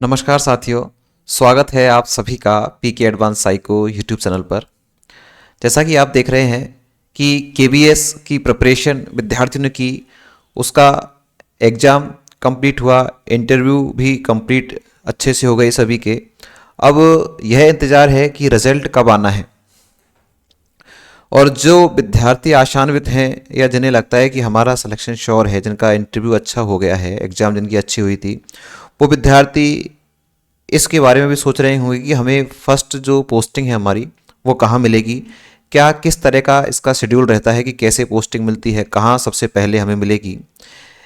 नमस्कार साथियों, स्वागत है आप सभी का पीके एडवांस साइको यूट्यूब चैनल पर। जैसा कि आप देख रहे हैं कि केबीएस की प्रिपरेशन विद्यार्थियों ने की, उसका एग्ज़ाम कंप्लीट हुआ, इंटरव्यू भी कंप्लीट अच्छे से हो गए सभी के। अब यह इंतज़ार है कि रिज़ल्ट कब आना है। और जो विद्यार्थी आशान्वित हैं या जिन्हें लगता है कि हमारा सिलेक्शन श्योर है, जिनका इंटरव्यू अच्छा हो गया है, एग्ज़ाम जिनकी अच्छी हुई थी, वो विद्यार्थी इसके बारे में भी सोच रहे होंगे कि हमें फर्स्ट जो पोस्टिंग है हमारी वो कहाँ मिलेगी, क्या किस तरह का इसका शेड्यूल रहता है कि कैसे पोस्टिंग मिलती है, कहाँ सबसे पहले हमें मिलेगी।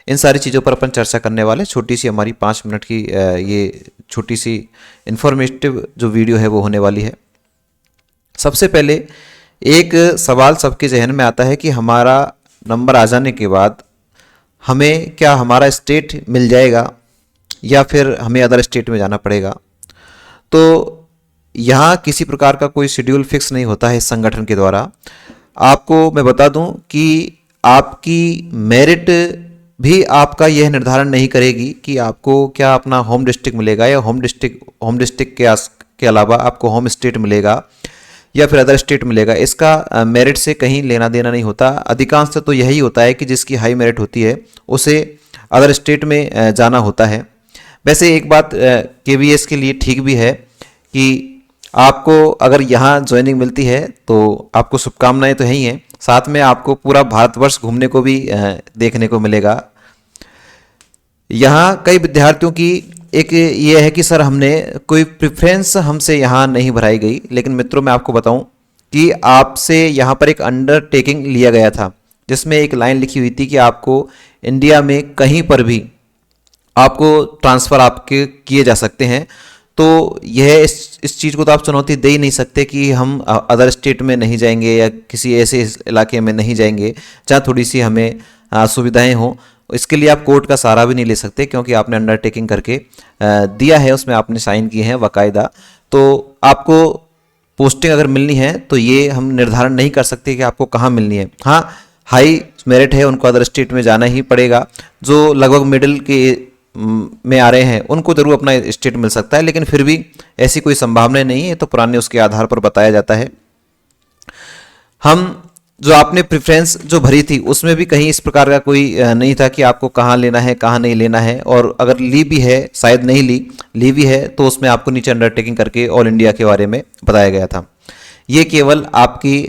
इन सारी चीज़ों पर अपन चर्चा करने वाले। छोटी सी हमारी 5 मिनट की ये छोटी सी इन्फॉर्मेटिव जो वीडियो है वो होने वाली है। सबसे पहले एक सवाल सबके जहन में आता है कि हमारा नंबर आ जाने के बाद हमें क्या हमारा स्टेट मिल जाएगा या फिर हमें अदर स्टेट में जाना पड़ेगा। तो यहाँ किसी प्रकार का कोई शेड्यूल फिक्स नहीं होता है इस संगठन के द्वारा। आपको मैं बता दूं कि आपकी मेरिट भी आपका यह निर्धारण नहीं करेगी कि आपको क्या अपना होम डिस्ट्रिक्ट मिलेगा या होम डिस्ट्रिक्ट के अलावा आपको होम स्टेट मिलेगा या फिर अदर स्टेट मिलेगा। इसका मेरिट से कहीं लेना देना नहीं होता। अधिकांश तो यही होता है कि जिसकी हाई मेरिट होती है उसे अदर स्टेट में जाना होता है। वैसे एक बात केबीएस के लिए ठीक भी है कि आपको अगर यहाँ ज्वाइनिंग मिलती है तो आपको शुभकामनाएं तो ही हैं, साथ में आपको पूरा भारतवर्ष घूमने को भी देखने को मिलेगा। यहाँ कई विद्यार्थियों की एक ये है कि सर हमने कोई प्रेफरेंस हमसे यहाँ नहीं भराई गई, लेकिन मित्रों मैं आपको बताऊं कि आपसे यहाँ पर एक अंडरटेकिंग लिया गया था जिसमें एक लाइन लिखी हुई थी कि आपको इंडिया में कहीं पर भी आपको ट्रांसफ़र आपके किए जा सकते हैं। तो यह इस चीज़ को तो आप चुनौती दे ही नहीं सकते कि हम अदर स्टेट में नहीं जाएंगे या किसी ऐसे इलाके में नहीं जाएंगे जहाँ थोड़ी सी हमें सुविधाएं हों। इसके लिए आप कोर्ट का सहारा भी नहीं ले सकते क्योंकि आपने अंडरटेकिंग करके दिया है, उसमें आपने साइन किए हैं बाकायदा। तो आपको पोस्टिंग अगर मिलनी है तो ये हम निर्धारण नहीं कर सकते कि आपको कहाँ मिलनी है। हाँ, हाई मेरिट है उनको अदर स्टेट में जाना ही पड़ेगा। जो लगभग मिडिल के में आ रहे हैं उनको जरूर अपना स्टेट मिल सकता है, लेकिन फिर भी ऐसी कोई संभावना नहीं है, तो पुराने उसके आधार पर बताया जाता है। हम जो आपने प्रेफरेंस जो भरी थी उसमें भी कहीं इस प्रकार का कोई नहीं था कि आपको कहाँ लेना है कहाँ नहीं लेना है। और अगर ली भी है, शायद नहीं ली भी है, तो उसमें आपको नीचे अंडरटेकिंग करके ऑल इंडिया के बारे में बताया गया था। ये केवल आपकी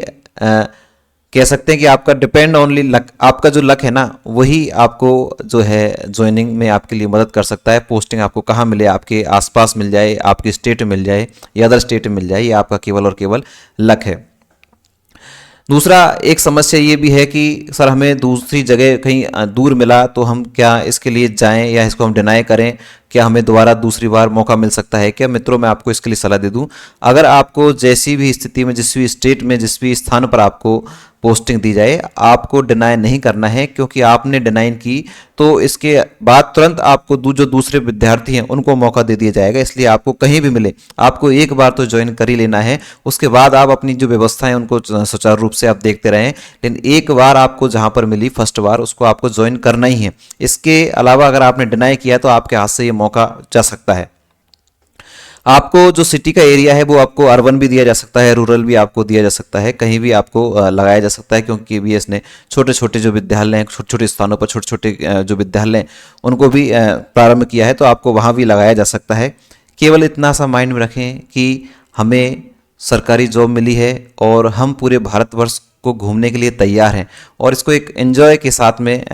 कह सकते हैं कि आपका डिपेंड ओनली लक, आपका जो लक है ना वही आपको जो है ज्वाइनिंग में आपके लिए मदद कर सकता है। पोस्टिंग आपको कहाँ मिले, आपके आसपास मिल जाए, आपके स्टेट में मिल जाए या अदर स्टेट में मिल जाए, ये आपका केवल और केवल लक है। दूसरा एक समस्या ये भी है कि सर हमें दूसरी जगह कहीं दूर मिला तो हम क्या इसके लिए जाएं या इसको हम डिनाई करें, क्या हमें दोबारा दूसरी बार मौका मिल सकता है क्या। मित्रों मैं आपको इसके लिए सलाह दे दूं, अगर आपको जैसी भी स्थिति में, जिस भी स्टेट में, जिस भी स्थान पर आपको पोस्टिंग दी जाए, आपको डिनाई नहीं करना है, क्योंकि आपने डिनाई की तो इसके बाद तुरंत आपको जो दूसरे विद्यार्थी हैं उनको मौका दे दिया जाएगा। इसलिए आपको कहीं भी मिले आपको एक बार तो ज्वाइन कर ही लेना है। उसके बाद आप अपनी जो व्यवस्था है उनको सुचारू रूप से आप देखते रहें, लेकिन एक बार आपको जहां पर मिली फर्स्ट बार उसको आपको ज्वाइन करना ही है। इसके अलावा अगर आपने डिनाई किया तो आपके हाथ से ये मौका जा सकता है। आपको जो सिटी का एरिया है वो आपको अर्बन भी दिया जा सकता है, रूरल भी आपको दिया जा सकता है, कहीं भी आपको लगाया जा सकता है, क्योंकि केबीएस ने छोटे छोटे जो विद्यालय हैं, छोटे छोटे स्थानों पर छोटे छोटे जो विद्यालय हैं उनको भी प्रारंभ किया है, तो आपको वहाँ भी लगाया जा सकता है। केवल इतना सा माइंड में रखें कि हमें सरकारी जॉब मिली है और हम पूरे भारतवर्ष को घूमने के लिए तैयार हैं और इसको एक एंजॉय के साथ में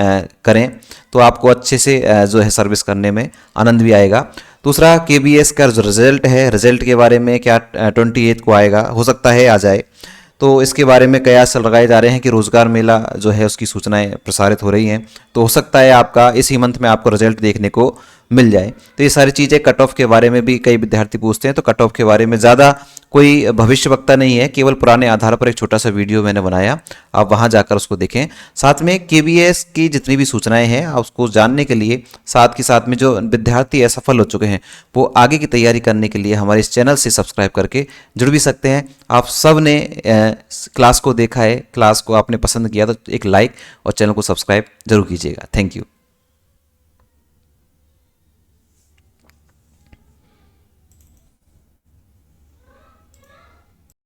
करें तो आपको अच्छे से जो है सर्विस करने में आनंद भी आएगा। दूसरा, केबीएस का जो रिजल्ट है, रिजल्ट के बारे में क्या 28 को आएगा, हो सकता है आ जाए, तो इसके बारे में कयास लगाए जा रहे हैं कि रोजगार मेला जो है उसकी सूचनाएं प्रसारित हो रही हैं, तो हो सकता है आपका इसी मंथ में आपको रिजल्ट देखने को मिल जाए। तो ये सारी चीज़ें, कट ऑफ के बारे में भी कई विद्यार्थी पूछते हैं, तो कट ऑफ के बारे में ज़्यादा कोई भविष्यवक्ता नहीं है, केवल पुराने आधार पर एक छोटा सा वीडियो मैंने बनाया, आप वहां जाकर उसको देखें। साथ में केबीएस की जितनी भी सूचनाएं हैं आप उसको जानने के लिए, साथ के साथ में जो विद्यार्थी असफल हो चुके हैं वो आगे की तैयारी करने के लिए हमारे इस चैनल से सब्सक्राइब करके जुड़ भी सकते हैं। आप सब ने क्लास को देखा है, क्लास को आपने पसंद किया तो एक लाइक और चैनल को सब्सक्राइब जरूर कीजिएगा। Thank you.